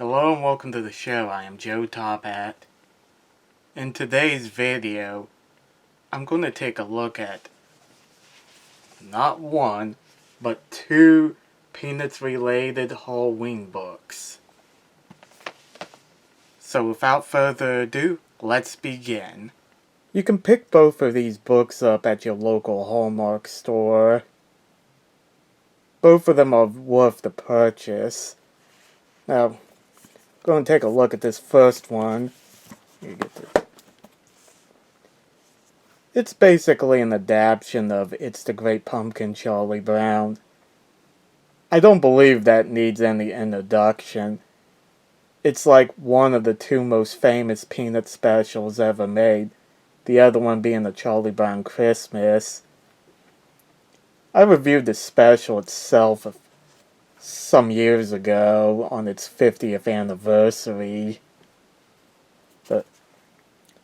Hello and welcome to the show. I am Tophat. In today's video, I'm going to take a look at not one, but two Peanuts-related Halloween books. So without further ado, let's begin. You can pick both of these books up at your local Hallmark store. Both of them are worth the purchase. Now, go and take a look at this first one. It's basically an adaptation of It's the Great Pumpkin, Charlie Brown. I don't believe that needs any introduction. It's like one of the two most famous Peanut specials ever made, the other one being the Charlie Brown Christmas. I reviewed the special itself some years ago on its 50th anniversary. But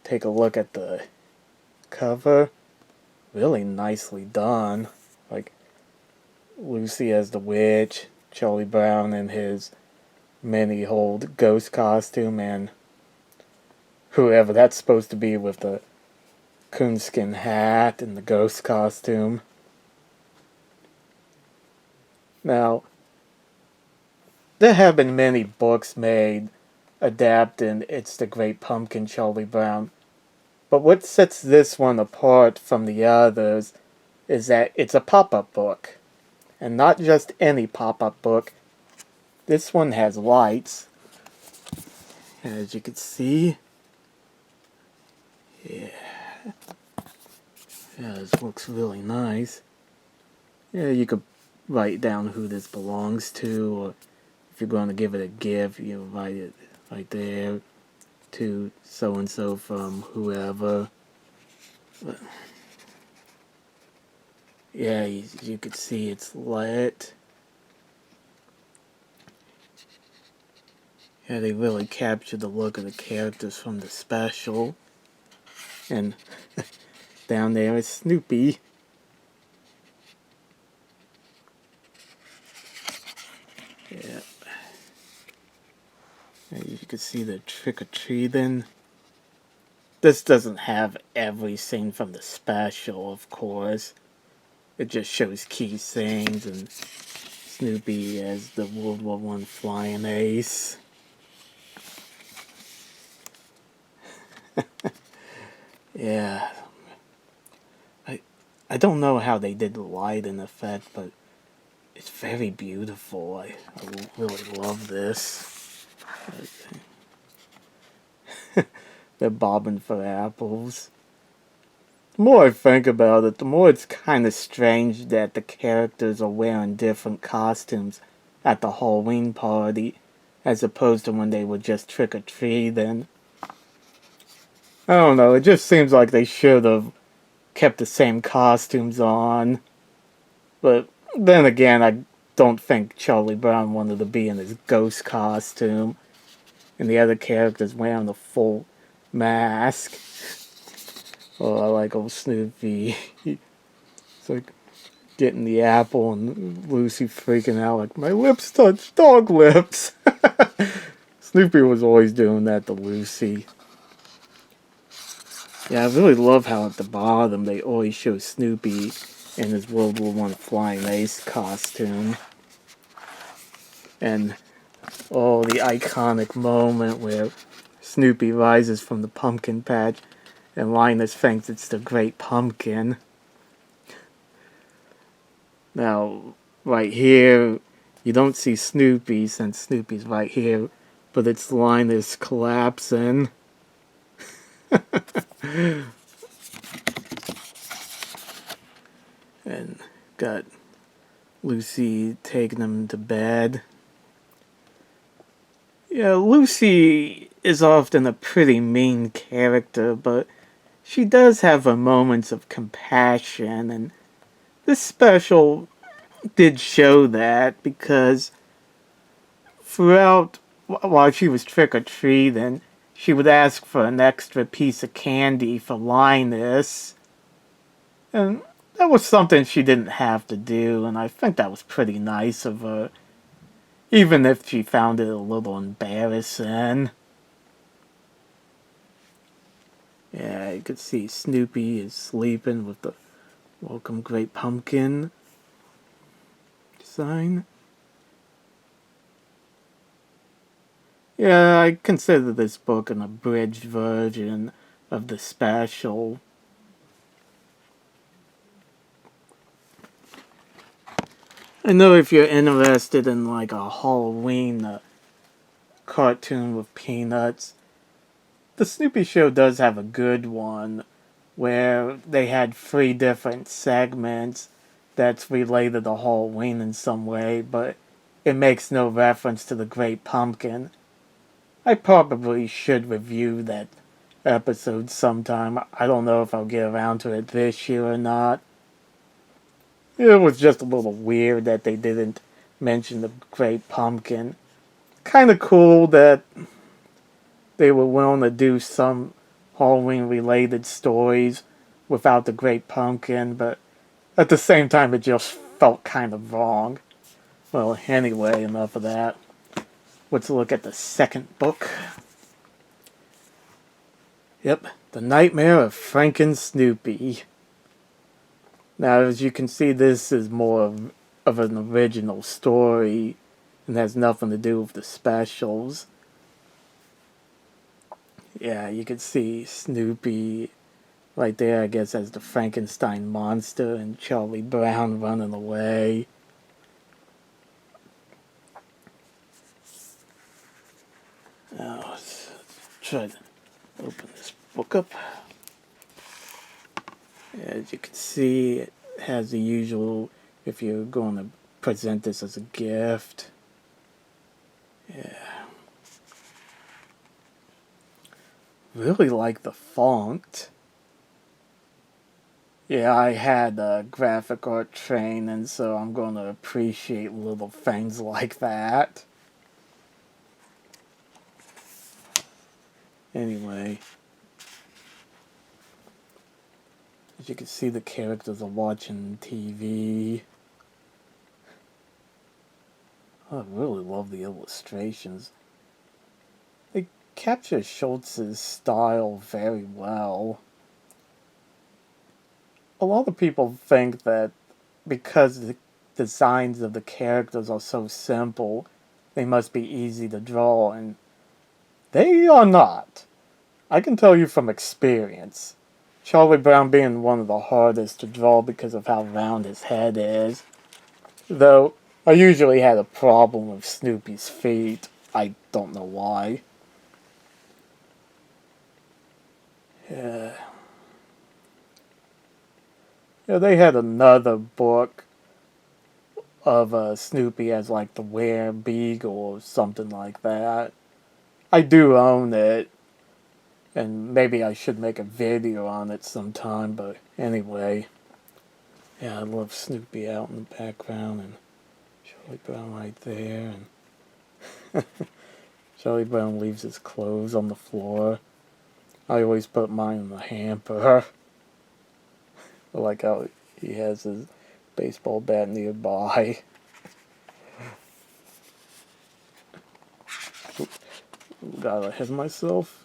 take a look at the cover. Really nicely done. Like Lucy as the witch, Charlie Brown in his mini-hold ghost costume, and whoever that's supposed to be with the coonskin hat and the ghost costume. Now, there have been many books made adapting It's the Great Pumpkin, Charlie Brown, but what sets this one apart from the others is that it's a pop-up book. And not just any pop-up book. This one has lights. As you can see. Yeah, this looks really nice. Yeah, you could write down who this belongs to, or if you're going to give it a gift, you write it right there to so-and-so from whoever. But yeah, you could see it's lit. Yeah, they really captured the look of the characters from the special. And down there is Snoopy. Yeah. And you can see the trick-or-treating. This doesn't have every scene from the special, of course. It just shows key scenes, and Snoopy as the World War I flying ace. Yeah. I don't know how they did the lighting effect, but it's very beautiful. I really love this. They're bobbing for apples. The more I think about it, the more it's kind of strange that the characters are wearing different costumes at the Halloween party, as opposed to when they were just trick-or-treating. I don't know, it just seems like they should have kept the same costumes on. But then again, I don't think Charlie Brown wanted to be in his ghost costume, and the other characters wearing the full mask. Oh, I like old Snoopy. It's like getting the apple and Lucy freaking out like, my lips touch dog lips. Snoopy was always doing that to Lucy. Yeah, I really love how at the bottom they always show Snoopy in his World War I flying ace costume. And the iconic moment where Snoopy rises from the pumpkin patch and Linus thinks it's the Great Pumpkin. Now, right here, you don't see Snoopy since Snoopy's right here, but it's Linus collapsing. And got Lucy taking him to bed. Yeah, Lucy is often a pretty mean character, but she does have her moments of compassion, and this special did show that, because throughout, while she was trick-or-treating, she would ask for an extra piece of candy for Linus, and that was something she didn't have to do, and I think that was pretty nice of her. even if she found it a little embarrassing. Yeah, you could see Snoopy is sleeping with the Welcome Great Pumpkin sign. Yeah, I consider this book an abridged version of the special. I know if you're interested in like a Halloween cartoon with Peanuts, the Snoopy Show does have a good one where they had 3 different segments that's related to Halloween in some way, but it makes no reference to the Great Pumpkin. I probably should review that episode sometime. I don't know if I'll get around to it this year or not. It was just a little weird that they didn't mention the Great Pumpkin. Kind of cool that they were willing to do some Halloween related stories without the Great Pumpkin, but at the same time it just felt kind of wrong. Well, anyway, enough of that. Let's look at the second book. Yep, The Nightmare of Franken Snoopy. Now, as you can see, this is more of an original story and has nothing to do with the specials. Yeah, you can see Snoopy right there, I guess, as the Frankenstein monster, and Charlie Brown running away. Now, let's try to open this book up. As you can see, it has the usual, if you're going to present this as a gift. Yeah. Really like the font. Yeah, I had graphic art training, so I'm going to appreciate little things like that. Anyway, as you can see, the characters are watching TV. I really love the illustrations. They capture Schultz's style very well. A lot of people think that because the designs of the characters are so simple, they must be easy to draw, and they are not. I can tell you from experience. Charlie Brown being one of the hardest to draw because of how round his head is. Though, I usually had a problem with Snoopy's feet. I don't know why. Yeah. Yeah, they had another book of Snoopy as like the Were-Beagle or something like that. I do own it, and maybe I should make a video on it sometime, but anyway. Yeah, I love Snoopy out in the background, and Charlie Brown right there, and Charlie Brown leaves his clothes on the floor. I always put mine in the hamper. I like how he has his baseball bat nearby. Got ahead of myself.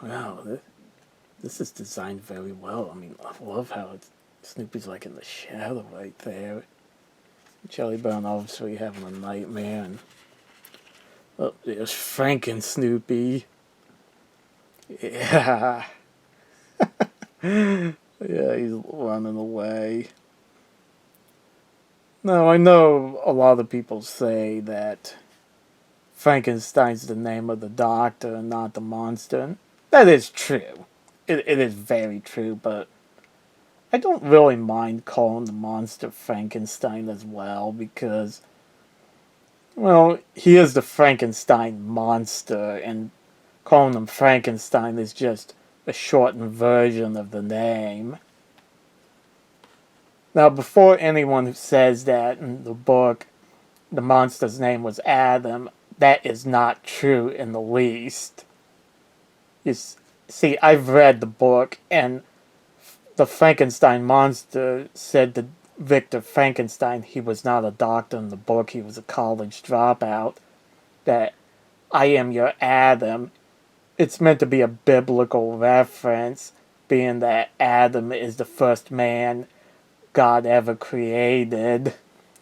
Wow, this is designed very well. I mean, I love how Snoopy's like in the shadow right there. Charlie Brown obviously having a nightmare, and oh, there's Frank and Snoopy. Yeah. Yeah, he's running away. Now, I know a lot of people say that Frankenstein's the name of the doctor and not the monster. That is true. It is very true, but I don't really mind calling the monster Frankenstein as well because, well, he is the Frankenstein monster, and calling him Frankenstein is just a shortened version of the name. Now, before anyone who says that in the book the monster's name was Adam, that is not true in the least. You see, I've read the book, and the Frankenstein monster said to Victor Frankenstein he was not a doctor in the book, he was a college dropout, that I am your Adam. It's meant to be a biblical reference, being that Adam is the first man God ever created.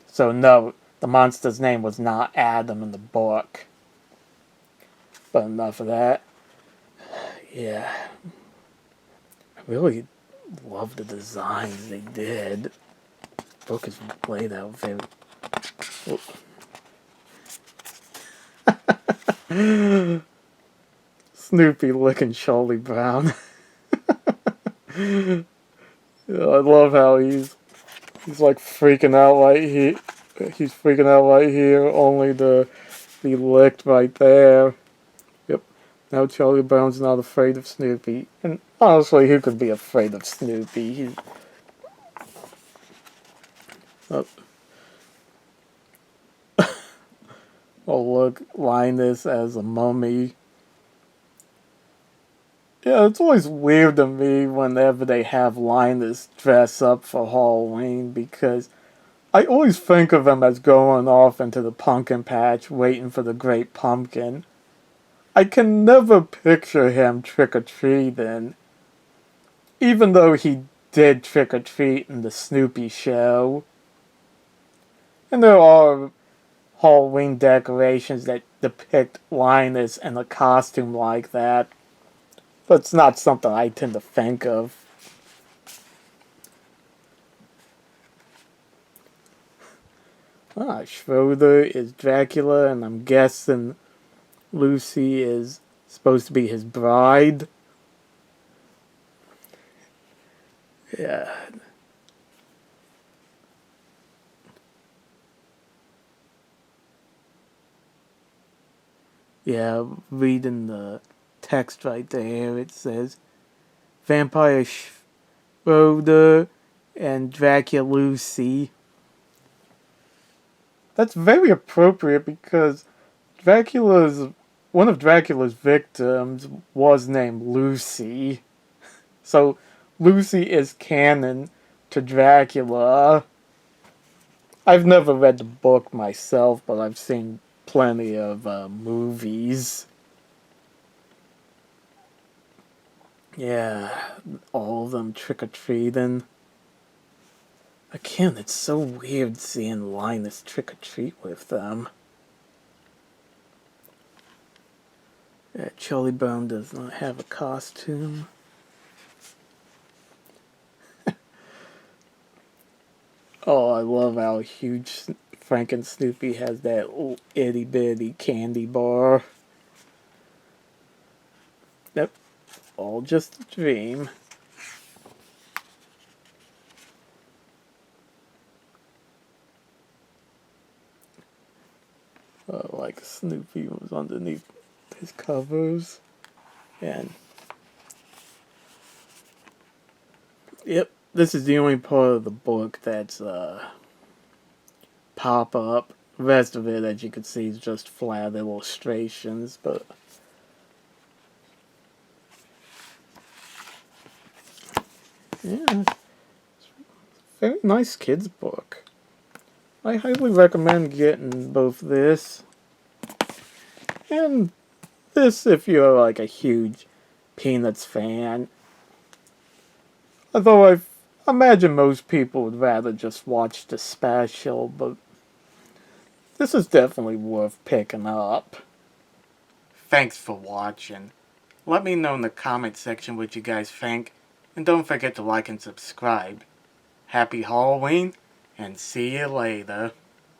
So no, the monster's name was not Adam in the book. But enough of that. Yeah. I really love the designs they did. The book is laid out very... Snoopy licking Charlie Brown. Yeah, I love how he's like freaking out right here. He's freaking out right here, only to be licked right there. Yep. Now Charlie Brown's not afraid of Snoopy. And honestly, who could be afraid of Snoopy? He's... Oh, oh look, Linus as a mummy. Yeah, it's always weird to me whenever they have Linus dress up for Halloween, because I always think of him as going off into the pumpkin patch waiting for the great pumpkin. I can never picture him trick-or-treating, even though he did trick-or-treat in the Snoopy show. And there are Halloween decorations that depict Linus in a costume like that, but it's not something I tend to think of. Schroeder is Dracula, and I'm guessing Lucy is supposed to be his bride. Yeah. Yeah, reading the text right there, it says Vampire Schroeder and Dracula Lucy. That's very appropriate because one of Dracula's victims was named Lucy. So Lucy is canon to Dracula. I've never read the book myself, but I've seen plenty of movies. Yeah, all of them trick-or-treating. Again, it's so weird seeing Linus trick-or-treat with them. Yeah, Charlie Brown does not have a costume. Oh, I love how huge Frank and Snoopy has that little itty-bitty candy bar. Nope, all just a dream. Like Snoopy was underneath his covers. And yep, this is the only part of the book that's pop-up. The rest of it, as you can see, is just flat illustrations, but yeah, it's a very nice kids book. I highly recommend getting both this and this if you're like a huge Peanuts fan. Although I imagine most people would rather just watch the special, but this is definitely worth picking up. Thanks for watching. Let me know in the comment section what you guys think, and don't forget to like and subscribe. Happy Halloween, and see you later.